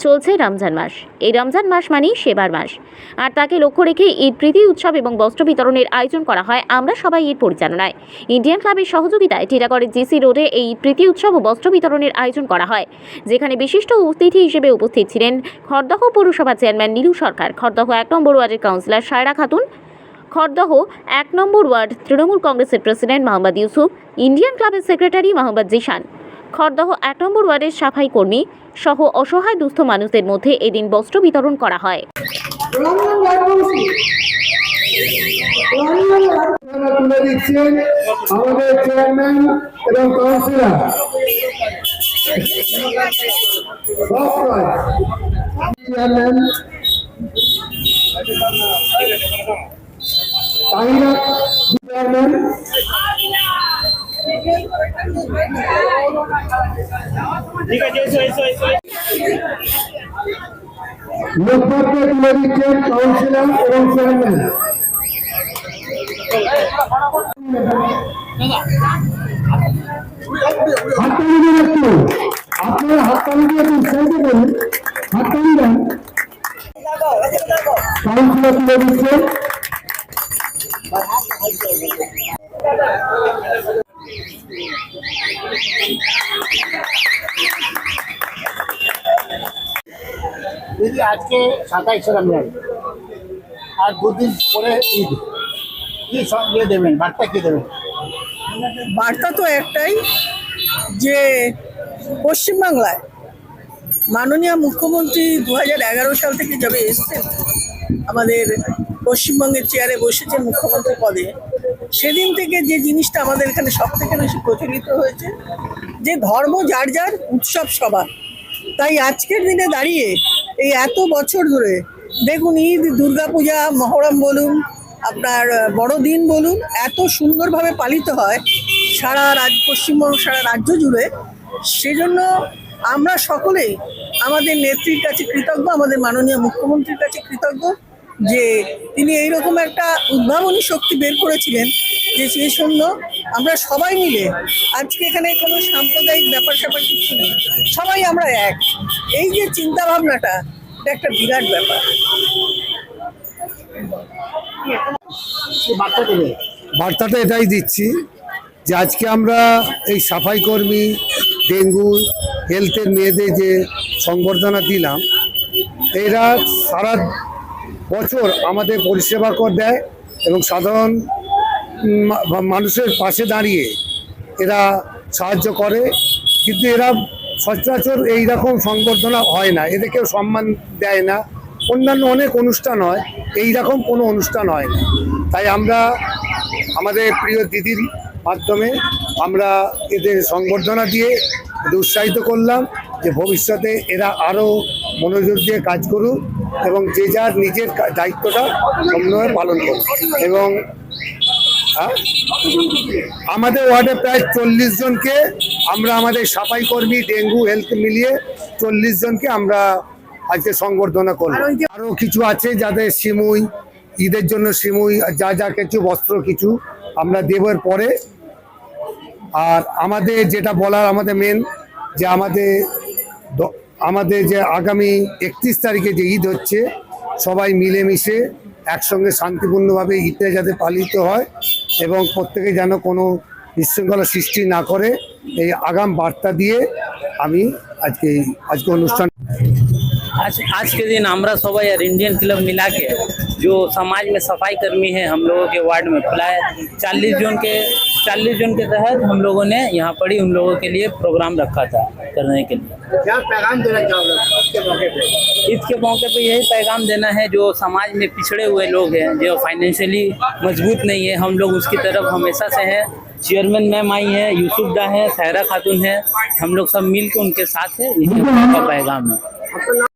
চলছে রমজান মাস। এই রমজান মাস মানেই সেবার মাস, আর তাকে লক্ষ্য রেখে ঈদ প্রীতি উৎসব এবং বস্ত্র বিতরণের আয়োজন করা হয় আমরা সবাই ঈদ পরিচালনায়। ইন্ডিয়ান ক্লাবের সহযোগিতায় টিটাগড়ের জিসি রোডে এই ঈদ প্রীতি উৎসব ও বস্ত্র বিতরণের আয়োজন করা হয়, যেখানে বিশিষ্ট অতিথি হিসেবে উপস্থিত ছিলেন খড়দহ পৌরসভা চেয়ারম্যান নীলু সরকার, খড়দহ 1 নম্বর ওয়ার্ডের কাউন্সিলর সায়রা খাতুন, খড়দহ 1 নম্বর ওয়ার্ড তৃণমূল কংগ্রেসের প্রেসিডেন্ট মোহাম্মদ ইউসুফ, ইন্ডিয়ান ক্লাবের সেক্রেটারি মোহাম্মদ জিশান, খড়দহ 1 নম্বর ওয়ার্ডের সাফাই কর্মী সহ অসহায় দুস্থ মানুষদের মধ্যে এদিন বস্ত্র বিতরণ করা হয়। তুলে দিচ্ছেন আমাদের চেয়ারম্যান এবং কাউন্সিলর চেয়ারম্যান চেয়ারম্যান লোকপত্রে তুলে দিচ্ছেন কাউন্সিলর এবং চেয়ারম্যান। হাততালি দিন একটু, আপনারা হাততালি দিয়ে একটু উৎসাহিত করুন। হাততালি দেন। কাউন্সিলর তুলে দিচ্ছেন। দিদি আজকে 27 রমজান আর 2 দিন পরে ঈদ, কি সঙ্গে দেবেন, বার্তা কি দেবেন? বার্তা তো একটাই, যে পশ্চিমবাংলায় মাননীয় মুখ্যমন্ত্রী 2011 সাল থেকে যবে এসছেন, আমাদের পশ্চিমবঙ্গের চেয়ারে বসেছেন মুখ্যমন্ত্রী পদে, সেদিন থেকে যে জিনিসটা আমাদের এখানে সব থেকে বেশি প্রচলিত হয়েছে, যে ধর্ম যার যার, উৎসব সবার। তাই আজকের দিনে দাঁড়িয়ে এই এত বছর ধরে দেখুন, ঈদ, দুর্গাপূজা, মহরম বলুন, আপনার বড়দিন বলুন, এত সুন্দরভাবে পালিত হয় সারা পশ্চিমবঙ্গ, সারা রাজ্য জুড়ে। সেজন্য আমরা সকলেই আমাদের নেত্রীর কাছে কৃতজ্ঞ, আমাদের মাননীয় মুখ্যমন্ত্রীর কাছে কৃতজ্ঞ, যে তিনি এইরকম একটা উদ্ভাবনী শক্তি বের করেছিলেন, যে সেই জন্য আমরা সবাই মিলে আজকে এখানে কোনো সাম্প্রদায়িক ব্যাপার স্যাপার কিছু নেই, সবাই আমরা এক। এই যে চিন্তা ভাবনাটা, এটা একটা বিরাট ব্যাপার। বার্তাটা এটাই দিচ্ছি যে আজকে আমরা এই সাফাই কর্মী, ডেঙ্গু হেলথের মেয়েদের যে সংবর্ধনা দিলাম, এরা সারা বছর আমাদের পরিষেবা দেয় এবং সাধারণ মানুষের পাশে দাঁড়িয়ে এরা সাহায্য করে। কিন্তু এরা সচরাচর এইরকম সংবর্ধনা হয় না, এদের কেউ সম্মান দেয় না। অন্যান্য অনেক অনুষ্ঠান হয়, এইরকম কোনো অনুষ্ঠান হয় না। তাই আমরা আমাদের প্রিয় দিদির মাধ্যমে আমরা এদের সংবর্ধনা দিয়ে এদের উৎসাহিত করলাম, যে ভবিষ্যতে এরা আরও মনোযোগ দিয়ে কাজ করুক এবং যে যার নিজের দায়িত্বটা সম্পূর্ণভাবে পালন করুক। এবং আমাদের ওয়ার্ডে প্রায় 40 জনকে আমরা, আমাদের সাফাই কর্মী, ডেঙ্গু হেলথ মিলিয়ে 40 জনকে আমরা আজকে সংবর্ধনা করলাম। আরও কিছু আছে যাদের সিমুই, ঈদের জন্য সিমুই, যা যা কিছু বস্ত্র কিছু আমরা দেবের পরে। আর আমাদের যেটা বলার, আমাদের মেন যে আমাদের যে আগামী 31 তারিখে যে ঈদ হচ্ছে, সবাই মিলেমিশে একসঙ্গে শান্তিপূর্ণভাবে ঈদটা যাতে পালিত হয় এবং প্রত্যেকে যেন কোনো বিশৃঙ্খলা সৃষ্টি না করে, এই আগাম বার্তা দিয়ে আমি আজকে অনুষ্ঠান। आज के दिन हमरा सभा यार इंडियन क्लब मिला के जो समाज में सफाई कर्मी है हम लोगों के वार्ड में खुलाए 40 जून के तहत हम लोगों ने यहाँ पर ही उन लोगों के लिए प्रोग्राम रखा था करने के लिए। क्या पैगाम देना चाहोगे ईद के मौके पे यही पैगाम देना है, जो समाज में पिछड़े हुए लोग हैं, जो फाइनेंशियली मजबूत नहीं है, हम लोग उसकी तरफ हमेशा से हैं। चेयरमैन मैम आई है, यूसुफ दा है, सायरा खातून है, हम लोग सब मिल के उनके साथ है, यही उनका पैगाम है।